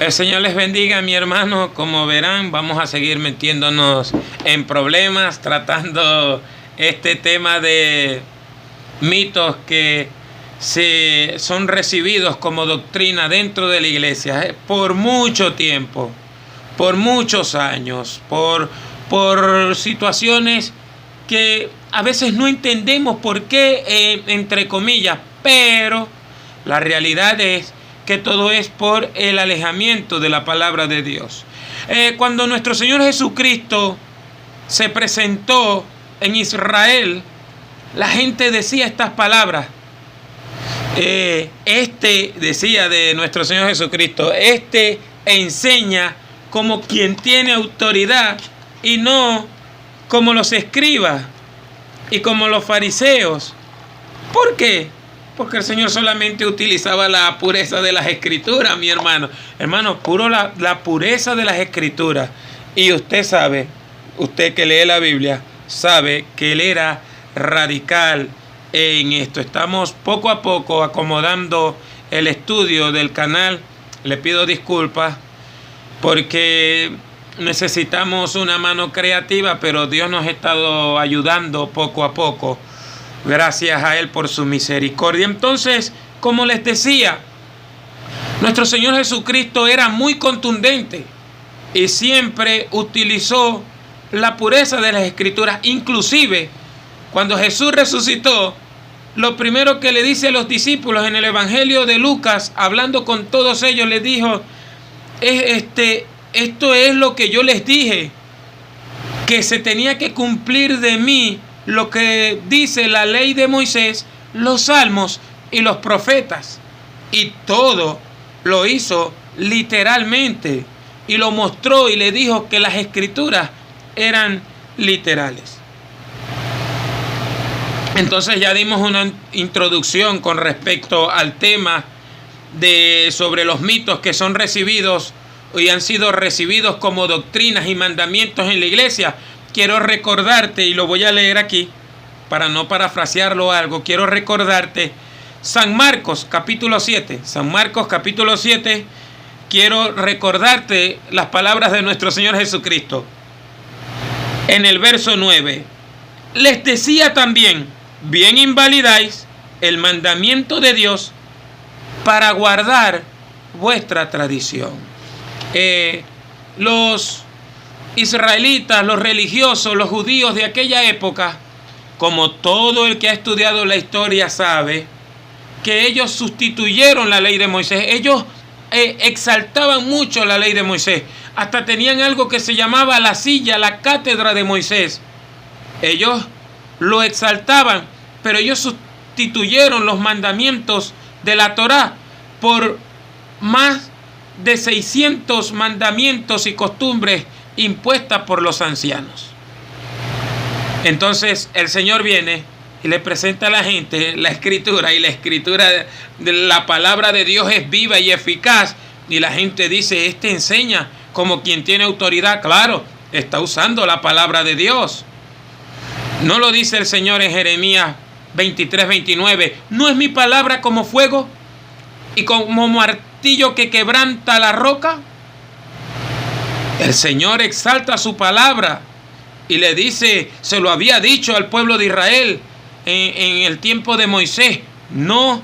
El Señor les bendiga, mi hermano. Como verán, vamos a seguir metiéndonos en problemas, tratando este tema de mitos que son recibidos como doctrina dentro de la iglesia por mucho tiempo, por muchos años, por situaciones que a veces no entendemos por qué, entre comillas, pero la realidad es que todo es por el alejamiento de la palabra de Dios. Cuando nuestro Señor Jesucristo se presentó en Israel, la gente decía estas palabras. Decía de nuestro Señor Jesucristo, enseña como quien tiene autoridad y no como los escribas y como los fariseos. ¿Por qué? Porque el Señor solamente utilizaba la pureza de las Escrituras, mi hermano. Hermano, la pureza de las Escrituras. Y usted sabe, usted que lee la Biblia, sabe que Él era radical en esto. Estamos poco a poco acomodando el estudio del canal. Le pido disculpas porque necesitamos una mano creativa, pero Dios nos ha estado ayudando poco a poco. Gracias a Él por su misericordia. Entonces, como les decía, nuestro Señor Jesucristo era muy contundente y siempre utilizó la pureza de las Escrituras. Inclusive, cuando Jesús resucitó, lo primero que le dice a los discípulos en el Evangelio de Lucas, hablando con todos ellos, les dijo, esto es lo que yo les dije, que se tenía que cumplir de mí lo que dice la ley de Moisés, los salmos y los profetas. Y todo lo hizo literalmente y lo mostró y le dijo que las Escrituras eran literales. Entonces ya dimos una introducción con respecto al tema sobre los mitos que son recibidos y han sido recibidos como doctrinas y mandamientos en la iglesia. Quiero recordarte, y lo voy a leer aquí para no parafrasearlo algo, quiero recordarte San Marcos capítulo 7. San Marcos capítulo 7, quiero recordarte las palabras de nuestro Señor Jesucristo. En el verso 9, les decía también, bien invalidáis el mandamiento de Dios para guardar vuestra tradición. Los israelitas, los religiosos, los judíos de aquella época, como todo el que ha estudiado la historia sabe, que ellos sustituyeron la ley de Moisés. Ellos exaltaban mucho la ley de Moisés. Hasta tenían algo que se llamaba la silla, la cátedra de Moisés. Ellos lo exaltaban, pero ellos sustituyeron los mandamientos de la Torá por más de 600 mandamientos y costumbres impuestas por los ancianos. Entonces el Señor viene y le presenta a la gente la Escritura, y la Escritura de la palabra de Dios es viva y eficaz, y la gente dice, enseña como quien tiene autoridad. Claro, está usando la palabra de Dios. ¿No lo dice el Señor en Jeremías 23:29? ¿No es mi palabra como fuego y como martillo que quebranta la roca? El Señor exalta su palabra y le dice, se lo había dicho al pueblo de Israel en el tiempo de Moisés, no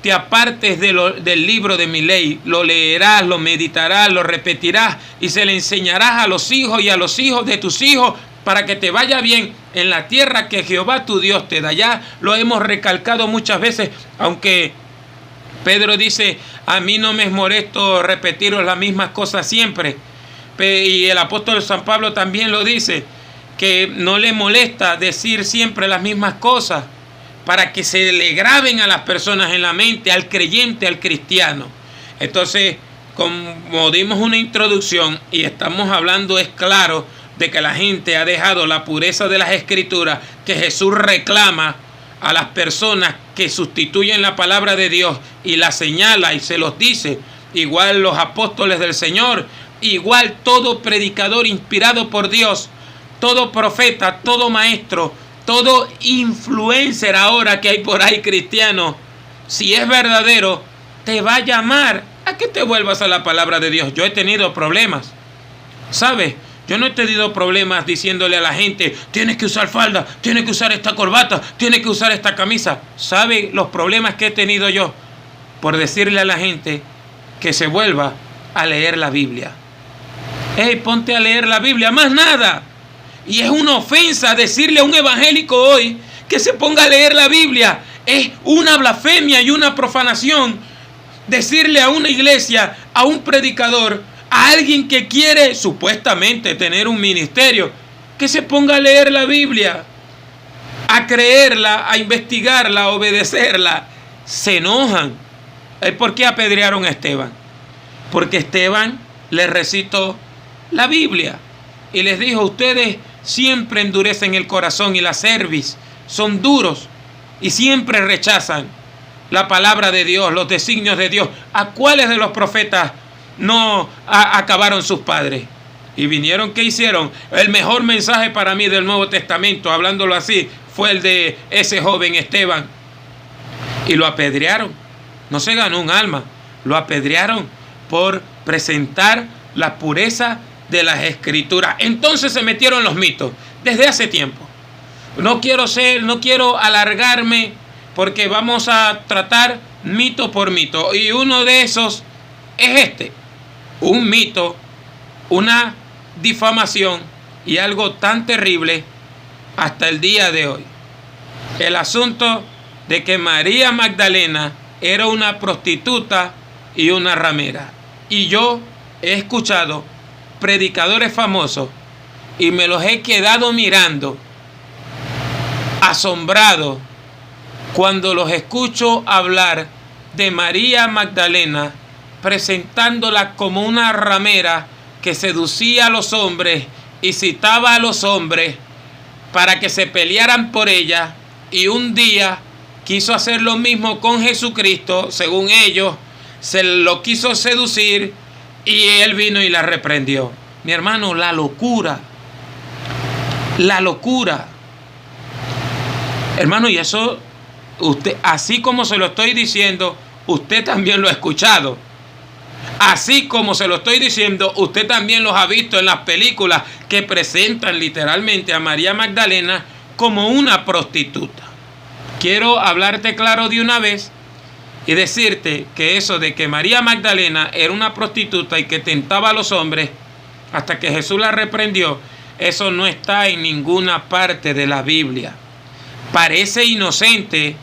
te apartes del libro de mi ley, lo leerás, lo meditarás, lo repetirás y se le enseñarás a los hijos y a los hijos de tus hijos, para que te vaya bien en la tierra que Jehová tu Dios te da. Ya lo hemos recalcado muchas veces, aunque Pedro dice, a mí no me es molesto repetiros las mismas cosas siempre. Y el apóstol San Pablo también lo dice, que no le molesta decir siempre las mismas cosas, para que se le graben a las personas en la mente, al creyente, al cristiano. Entonces, como dimos una introducción y estamos hablando, es claro, de que la gente ha dejado la pureza de las Escrituras, que Jesús reclama a las personas que sustituyen la palabra de Dios y la señala y se los dice, igual los apóstoles del Señor, igual todo predicador inspirado por Dios, todo profeta, todo maestro, todo influencer ahora que hay por ahí cristiano, si es verdadero, te va a llamar a que te vuelvas a la palabra de Dios. Yo he tenido problemas, ¿sabes? Yo no he tenido problemas diciéndole a la gente, tienes que usar falda, tienes que usar esta corbata, tienes que usar esta camisa. ¿Sabe los problemas que he tenido yo? Por decirle a la gente que se vuelva a leer la Biblia. Hey, ponte a leer la Biblia, más nada. Y es una ofensa decirle a un evangélico hoy que se ponga a leer la Biblia. Es una blasfemia y una profanación decirle a una iglesia, a un predicador, a alguien que quiere supuestamente tener un ministerio, que se ponga a leer la Biblia, a creerla, a investigarla, a obedecerla. Se enojan. ¿Por qué apedrearon a Esteban? Porque Esteban les recitó la Biblia y les dijo, ustedes siempre endurecen el corazón y la cerviz, son duros y siempre rechazan la palabra de Dios, los designios de Dios. ¿A cuáles de los profetas no acabaron sus padres? Y vinieron, ¿qué hicieron? El mejor mensaje para mí del Nuevo Testamento, hablándolo así, fue el de ese joven Esteban. Y lo apedrearon. No se ganó un alma. Lo apedrearon por presentar la pureza de las Escrituras. Entonces se metieron los mitos desde hace tiempo. No quiero alargarme porque vamos a tratar mito por mito. Y uno de esos es un mito, una difamación y algo tan terrible hasta el día de hoy. El asunto de que María Magdalena era una prostituta y una ramera. Y yo he escuchado predicadores famosos y me los he quedado mirando, asombrado, cuando los escucho hablar de María Magdalena, presentándola como una ramera que seducía a los hombres y citaba a los hombres para que se pelearan por ella, y un día quiso hacer lo mismo con Jesucristo. Según ellos, se lo quiso seducir y él vino y la reprendió. Mi hermano, la locura. Hermano, y eso, usted, así como se lo estoy diciendo, usted también lo ha escuchado. Así como se lo estoy diciendo, usted también los ha visto en las películas que presentan literalmente a María Magdalena como una prostituta. Quiero hablarte claro de una vez y decirte que eso de que María Magdalena era una prostituta y que tentaba a los hombres hasta que Jesús la reprendió, eso no está en ninguna parte de la Biblia. Parece inocente,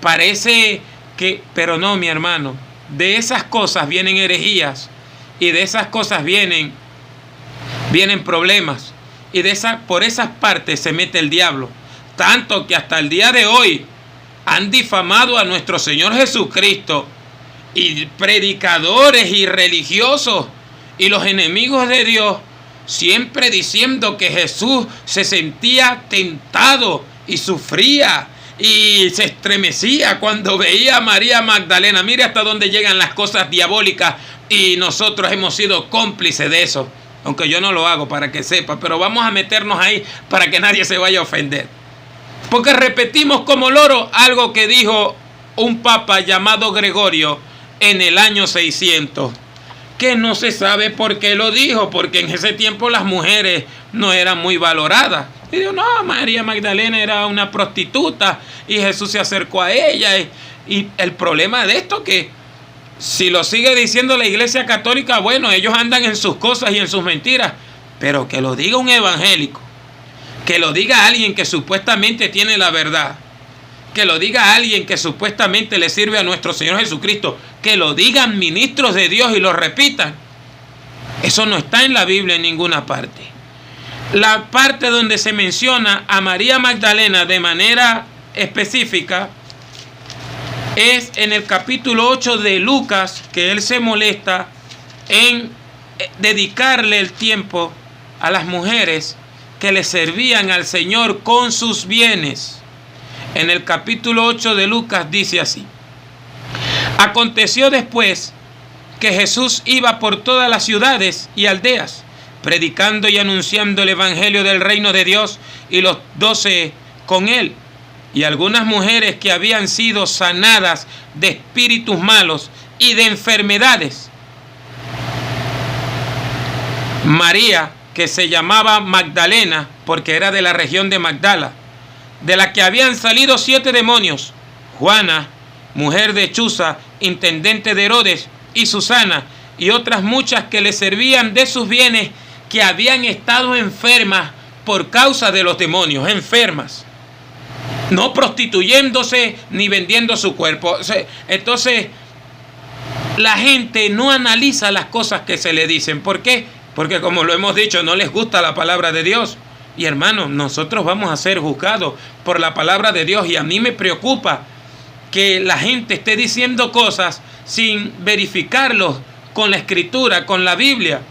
parece que, pero no, mi hermano. De esas cosas vienen herejías y de esas cosas vienen problemas, y por esas partes se mete el diablo, tanto que hasta el día de hoy han difamado a nuestro Señor Jesucristo, y predicadores y religiosos y los enemigos de Dios siempre diciendo que Jesús se sentía tentado y sufría y se estremecía cuando veía a María Magdalena. Mire hasta dónde llegan las cosas diabólicas, y nosotros hemos sido cómplices de eso, aunque yo no lo hago, para que sepa, pero vamos a meternos ahí para que nadie se vaya a ofender, porque repetimos como loro algo que dijo un papa llamado Gregorio en el año 600, que no se sabe por qué lo dijo, porque en ese tiempo las mujeres no eran muy valoradas. Y dijo, no, María Magdalena era una prostituta y Jesús se acercó a ella. Y el problema de esto, que si lo sigue diciendo la Iglesia Católica, bueno, ellos andan en sus cosas y en sus mentiras, pero que lo diga un evangélico, que lo diga alguien que supuestamente tiene la verdad, que lo diga alguien que supuestamente le sirve a nuestro Señor Jesucristo, que lo digan ministros de Dios y lo repitan, eso no está en la Biblia en ninguna parte. La parte donde se menciona a María Magdalena de manera específica es en el capítulo 8 de Lucas, que él se molesta en dedicarle el tiempo a las mujeres que le servían al Señor con sus bienes. En el capítulo 8 de Lucas dice así: aconteció después que Jesús iba por todas las ciudades y aldeas, predicando y anunciando el evangelio del reino de Dios, y los 12 con él. Y algunas mujeres que habían sido sanadas de espíritus malos y de enfermedades. María, que se llamaba Magdalena, porque era de la región de Magdala, de la que habían salido 7 demonios. Juana, mujer de Chuza, intendente de Herodes, y Susana, y otras muchas que le servían de sus bienes, que habían estado enfermas por causa de los demonios, enfermas, no prostituyéndose ni vendiendo su cuerpo. Entonces, la gente no analiza las cosas que se le dicen. ¿Por qué? Porque, como lo hemos dicho, no les gusta la palabra de Dios. Y hermanos, nosotros vamos a ser juzgados por la palabra de Dios, y a mí me preocupa que la gente esté diciendo cosas sin verificarlos con la Escritura, con la Biblia.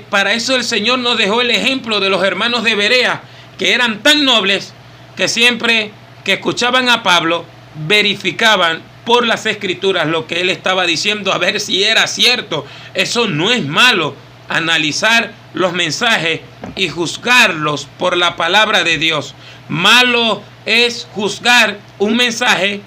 Para eso el Señor nos dejó el ejemplo de los hermanos de Berea, que eran tan nobles que siempre que escuchaban a Pablo, verificaban por las Escrituras lo que él estaba diciendo, a ver si era cierto. Eso no es malo, analizar los mensajes y juzgarlos por la palabra de Dios. Malo es juzgar un mensaje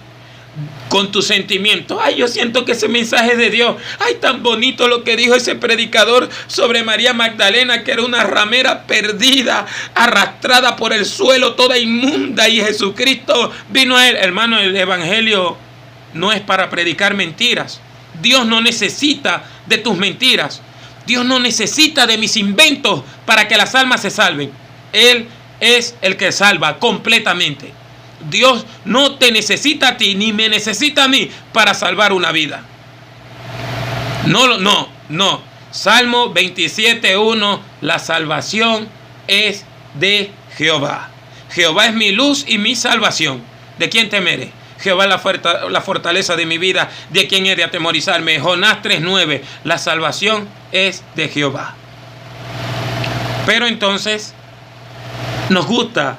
con tus sentimientos. Ay, yo siento que ese mensaje es de Dios. Ay, tan bonito lo que dijo ese predicador sobre María Magdalena, que era una ramera perdida, arrastrada por el suelo, toda inmunda, y Jesucristo vino a él. Hermano, el evangelio no es para predicar mentiras. Dios no necesita de tus mentiras. Dios no necesita de mis inventos para que las almas se salven. Él es el que salva completamente. Dios no te necesita a ti, ni me necesita a mí para salvar una vida. No. Salmo 27:1, la salvación es de Jehová. Jehová es mi luz y mi salvación. ¿De quién temeré? Jehová es la fortaleza de mi vida. ¿De quién he de atemorizarme? Jonás 3:9, la salvación es de Jehová. Pero entonces nos gustan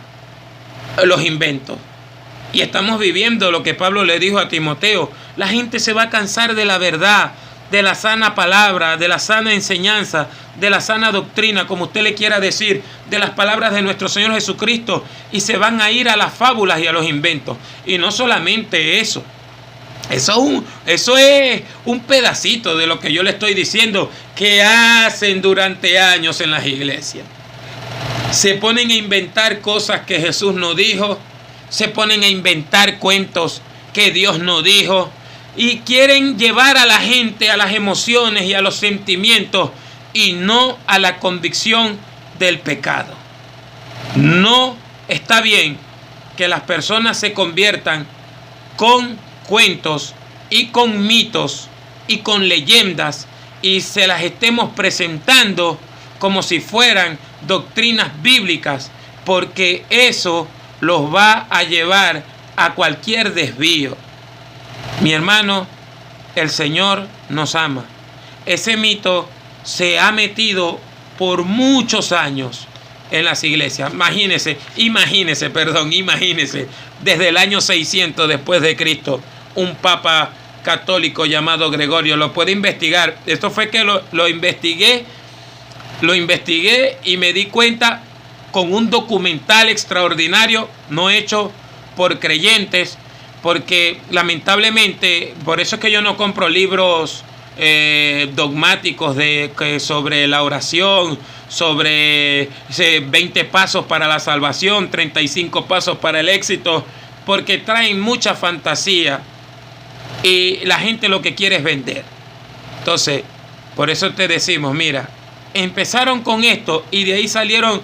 los inventos. Y estamos viviendo lo que Pablo le dijo a Timoteo. La gente se va a cansar de la verdad, de la sana palabra, de la sana enseñanza, de la sana doctrina, como usted le quiera decir, de las palabras de nuestro Señor Jesucristo, y se van a ir a las fábulas y a los inventos. Y no solamente eso. Eso es un pedacito de lo que yo le estoy diciendo que hacen durante años en las iglesias. Se ponen a inventar cosas que Jesús no dijo. Se ponen a inventar cuentos que Dios no dijo, y quieren llevar a la gente a las emociones y a los sentimientos, y no a la convicción del pecado. No está bien que las personas se conviertan con cuentos y con mitos y con leyendas, y se las estemos presentando como si fueran doctrinas bíblicas, porque eso los va a llevar a cualquier desvío. Mi hermano, el Señor nos ama. Ese mito se ha metido por muchos años en las iglesias. Imagínese, desde el año 600 después de Cristo, un papa católico llamado Gregorio, lo puede investigar. Esto fue que lo investigué y me di cuenta con un documental extraordinario, no hecho por creyentes, porque lamentablemente, por eso es que yo no compro libros dogmáticos sobre la oración, sobre 20 pasos para la salvación, 35 pasos para el éxito, porque traen mucha fantasía y la gente lo que quiere es vender. Entonces, por eso te decimos, mira, empezaron con esto y de ahí salieron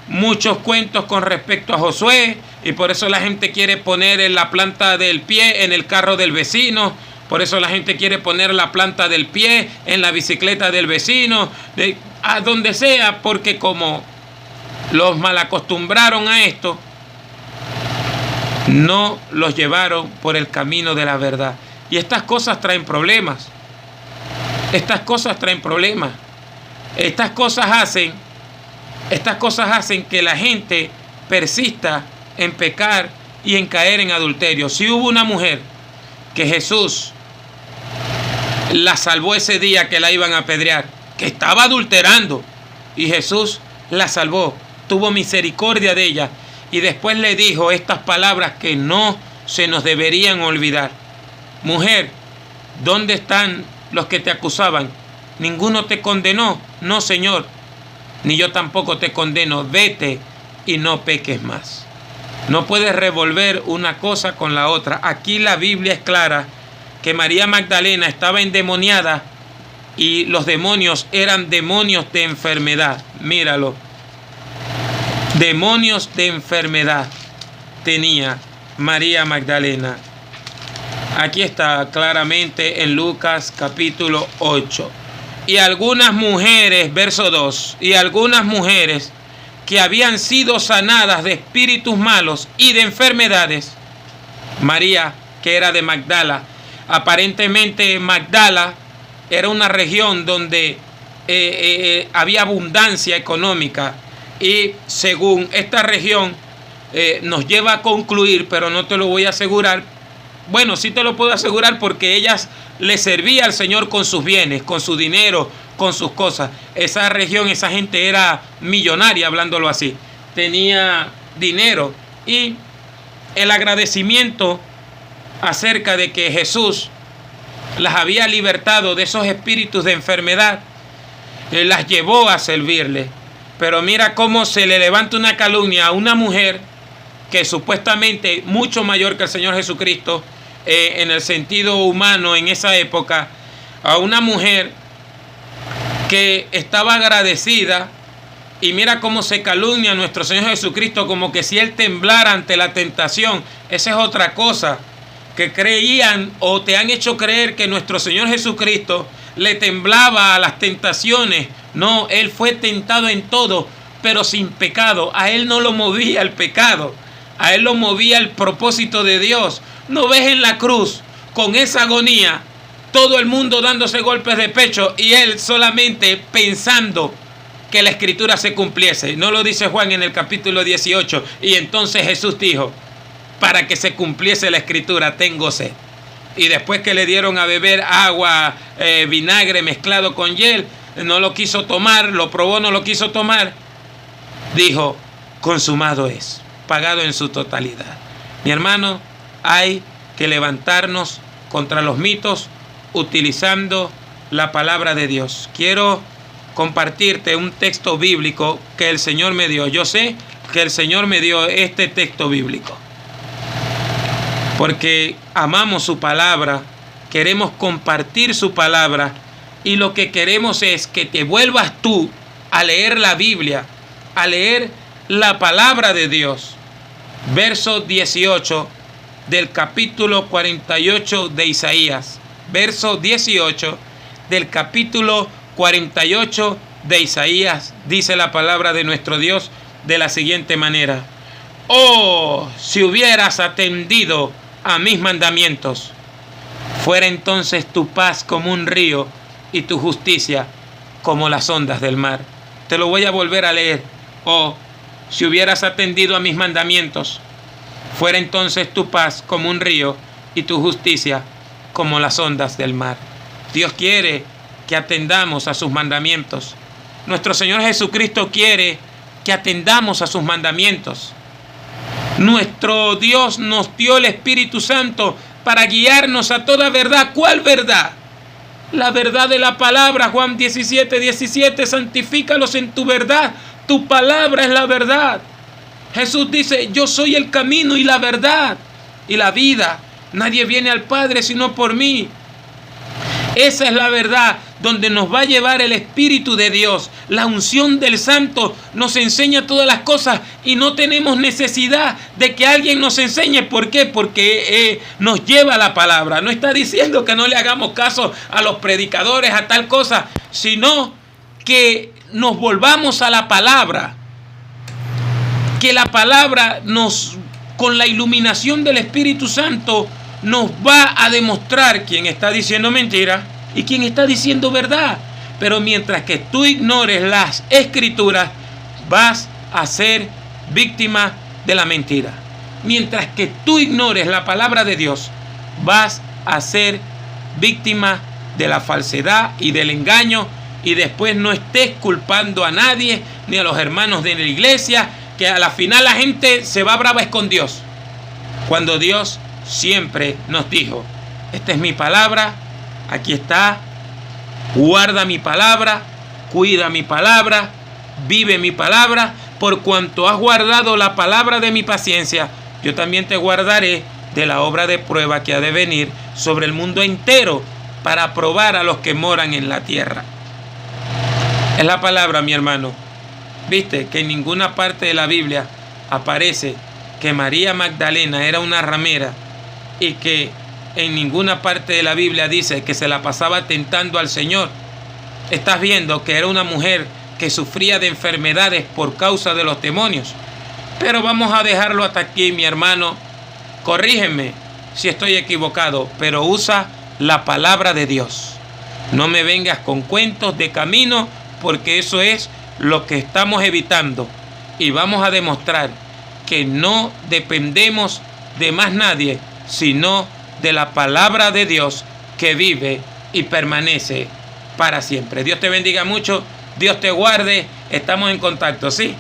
muchos cuentos con respecto a Josué, y por eso la gente quiere poner en la planta del pie en el carro del vecino, por eso la gente quiere poner la planta del pie en la bicicleta del vecino, a donde sea, porque como los malacostumbraron a esto, no los llevaron por el camino de la verdad. Y estas cosas traen problemas. Estas cosas hacen que la gente persista en pecar y en caer en adulterio. Si hubo una mujer que Jesús la salvó ese día que la iban a apedrear, que estaba adulterando, y Jesús la salvó, tuvo misericordia de ella, y después le dijo estas palabras que no se nos deberían olvidar: mujer, ¿dónde están los que te acusaban? ¿Ninguno te condenó? No, Señor, ni yo tampoco te condeno. Vete y no peques más. No puedes revolver una cosa con la otra. Aquí la Biblia es clara que María Magdalena estaba endemoniada y los demonios eran demonios de enfermedad. Míralo. Demonios de enfermedad tenía María Magdalena. Aquí está claramente en Lucas capítulo 8. Y algunas mujeres, verso 2, y algunas mujeres que habían sido sanadas de espíritus malos y de enfermedades. María, que era de Magdala. Aparentemente Magdala era una región donde había abundancia económica. Y según esta región nos lleva a concluir, pero no te lo voy a asegurar. Bueno, sí te lo puedo asegurar porque ellas le servían al Señor con sus bienes, con su dinero, con sus cosas. Esa región, esa gente era millonaria, hablándolo así. Tenía dinero y el agradecimiento acerca de que Jesús las había libertado de esos espíritus de enfermedad, las llevó a servirle. Pero mira cómo se le levanta una calumnia a una mujer que supuestamente mucho mayor que el Señor Jesucristo, en el sentido humano en esa época, a una mujer que estaba agradecida, y mira cómo se calumnia a nuestro Señor Jesucristo como que si Él temblara ante la tentación. Esa es otra cosa, que creían o te han hecho creer que nuestro Señor Jesucristo le temblaba a las tentaciones. No, Él fue tentado en todo, pero sin pecado. A Él no lo movía el pecado, a Él lo movía el propósito de Dios. ¿No ves en la cruz, con esa agonía, todo el mundo dándose golpes de pecho y Él solamente pensando que la escritura se cumpliese? ¿No lo dice Juan en el capítulo 18? Y entonces Jesús dijo, para que se cumpliese la escritura, tengo sed. Y después que le dieron a beber agua, vinagre mezclado con hiel, no lo quiso tomar, lo probó, no lo quiso tomar. Dijo, consumado es, pagado en su totalidad. Mi hermano, hay que levantarnos contra los mitos utilizando la palabra de Dios. Quiero compartirte un texto bíblico que el Señor me dio. Yo sé que el Señor me dio este texto bíblico porque amamos su palabra, queremos compartir su palabra y lo que queremos es que te vuelvas tú a leer la Biblia, a leer la palabra de Dios. Verso 18 del capítulo 48 de Isaías. Verso 18 del capítulo 48 de Isaías. Dice la palabra de nuestro Dios de la siguiente manera: oh, si hubieras atendido a mis mandamientos, fuera entonces tu paz como un río y tu justicia como las ondas del mar. Te lo voy a volver a leer. Oh, si hubieras atendido a mis mandamientos, fuera entonces tu paz como un río y tu justicia como las ondas del mar. Dios quiere que atendamos a sus mandamientos. Nuestro Señor Jesucristo quiere que atendamos a sus mandamientos. Nuestro Dios nos dio el Espíritu Santo para guiarnos a toda verdad. ¿Cuál verdad? La verdad de la palabra. Juan 17:17, santifícalos en tu verdad. Tu palabra es la verdad. Jesús dice, yo soy el camino y la verdad y la vida. Nadie viene al Padre sino por mí. Esa es la verdad donde nos va a llevar el Espíritu de Dios. La unción del Santo nos enseña todas las cosas y no tenemos necesidad de que alguien nos enseñe. ¿Por qué? Porque nos lleva la palabra. No está diciendo que no le hagamos caso a los predicadores, a tal cosa, sino que nos volvamos a la palabra. Que la palabra con la iluminación del Espíritu Santo, nos va a demostrar quién está diciendo mentira y quién está diciendo verdad. Pero mientras que tú ignores las escrituras, vas a ser víctima de la mentira. Mientras que tú ignores la palabra de Dios, vas a ser víctima de la falsedad y del engaño, y después no estés culpando a nadie, ni a los hermanos de la iglesia, que a la final la gente se va brava con Dios, cuando Dios siempre nos dijo, esta es mi palabra Aquí está. Guarda mi palabra, cuida mi palabra, vive mi palabra. Por cuanto has guardado la palabra de mi paciencia, yo también te guardaré de la obra de prueba que ha de venir sobre el mundo entero para probar a los que moran en la tierra. Es la palabra, mi hermano. Viste que en ninguna parte de la Biblia aparece que María Magdalena era una ramera y que en ninguna parte de la Biblia dice que se la pasaba tentando al Señor. Estás viendo que era una mujer que sufría de enfermedades por causa de los demonios. Pero vamos a dejarlo hasta aquí, mi hermano. Corrígeme si estoy equivocado, pero usa la palabra de Dios. No me vengas con cuentos de camino, porque eso es lo que estamos evitando. Y vamos a demostrar que no dependemos de más nadie, sino de la palabra de Dios que vive y permanece para siempre. Dios te bendiga mucho, Dios te guarde, estamos en contacto, ¿sí?